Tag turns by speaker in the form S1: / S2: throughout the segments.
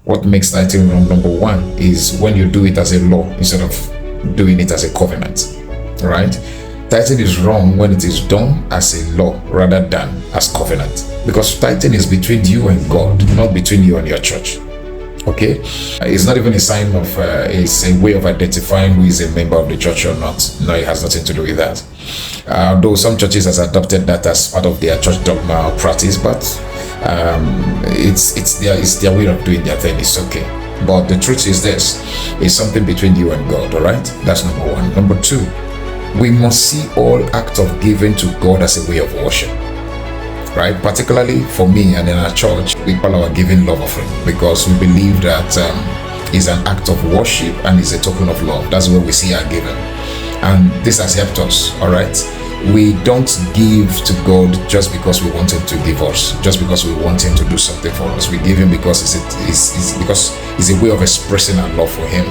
S1: What makes tithing wrong, number one, is when you do it as a law instead of doing it as a covenant. Right? Tithing is wrong when it is done as a law rather than as covenant, because tithing is between you and God, not between you and your church. Okay, it's not even a sign of it's a way of identifying who is a member of the church or not. No, it has nothing to do with that. Though some churches has adopted that as part of their church dogma or practice, but it's their way of doing their thing. It's okay. But the truth is this: it's something between you and God. All right, that's number one. Number two, we must see all act of giving to God as a way of worship. Right, particularly for me and in our church, we call our giving love offering, because we believe that it's an act of worship and it's a token of love. That's where we see our giving, and this has helped us. All right, we don't give to God just because we want Him to give us, just because we want Him to do something for us. We give Him because it's a way of expressing our love for Him.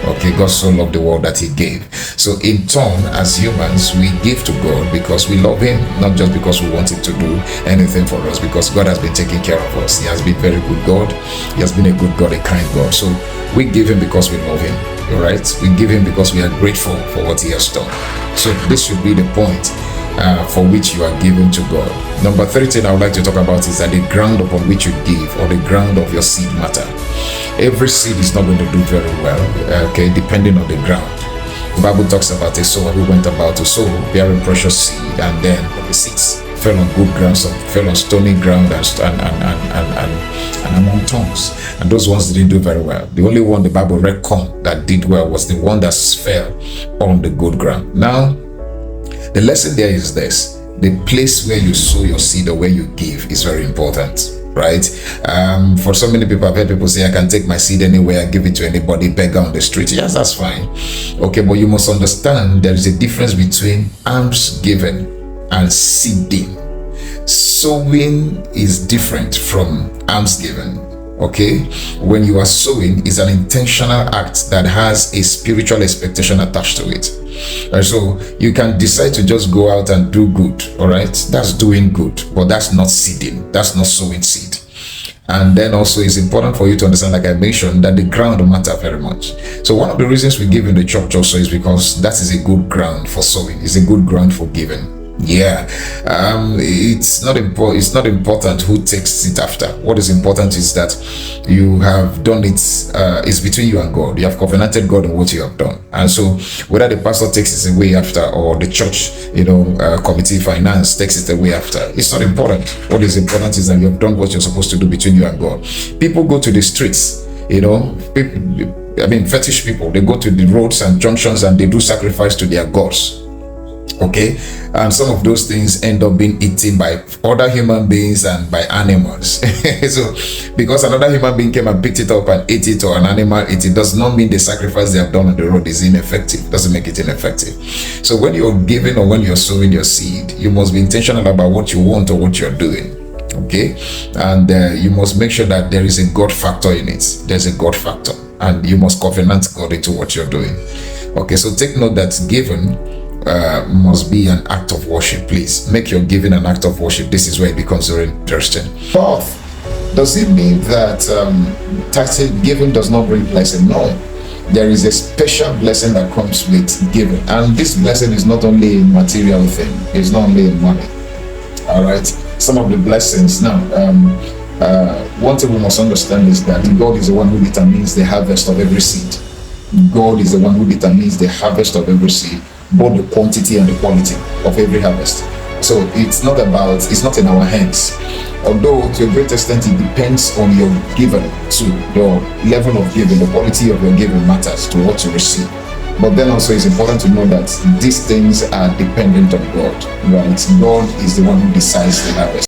S1: Okay, God so loved the world that He gave. So in turn, as humans, we give to God because we love Him, not just because we want Him to do anything for us, because God has been taking care of us. He has been very good God. He has been a good God, a kind God. So we give Him because we love Him. All right, we give Him because we are grateful for what He has done. So this should be the point for which you are given to God. Number 3 thing I would like to talk about is that the ground upon which you give, or the ground of your seed, matter. Every seed is not going to do very well, okay, depending on the ground. The Bible talks about a sower who went about to sow, bearing precious seed, and then the seeds fell on good ground, some fell on stony ground, and among thorns. And those ones didn't do very well. The only one the Bible reckoned that did well was the one that fell on the good ground. Now, the lesson there is this: the place where you sow your seed or where you give is very important. Right? For so many people, I've heard people say, I can take my seed anywhere, I give it to anybody, beggar on the street. Yes, that's fine. Okay, but you must understand there is a difference between alms giving and seeding. Sowing is different from alms giving. Okay, when you are sowing, it's an intentional act that has a spiritual expectation attached to it. And so you can decide to just go out and do good. All right, that's doing good, but that's not seeding, that's not sowing seed. And then also it's important for you to understand, like I mentioned, that the ground matter very much. So one of the reasons we give in the church also is because that is a good ground for sowing. It's a good ground for giving. Yeah, it's not important who takes it after. What is important is that you have done it. It's between you and God. You have covenanted God on what you have done, and so whether the pastor takes it away after or the church, committee finance takes it away after, it's not important. What is important is that you have done what you're supposed to do between you and God. People go to the streets, fetish people. They go to the roads and junctions and they do sacrifice to their gods. Okay, and some of those things end up being eaten by other human beings and by animals. So because another human being came and picked it up and ate it, or an animal ate it, does not mean the sacrifice they have done on the road is ineffective. Doesn't make it ineffective. So when you're giving or when you're sowing your seed, you must be intentional about what you want or what you're doing. Okay, and you must make sure that there is a God factor in it. There's a God factor, and you must covenant God into what you're doing. Okay, so take note that giving must be an act of worship. Please make your giving an act of worship. This is where it becomes very interesting. Fourth, does it mean that tithing giving does not bring blessing? No, there is a special blessing that comes with giving, and this blessing is not only a material thing. It's not only in money. All right, some of the blessings now. One thing we must understand is that God is the one who determines the harvest of every seed. God is the one who determines the harvest of every seed, both the quantity and the quality of every harvest. So it's not in our hands. Although to a great extent it depends on your giving, to your level of giving, the quality of your giving matters to what you receive. But then also it's important to know that these things are dependent on God, right? God is the one who decides the harvest.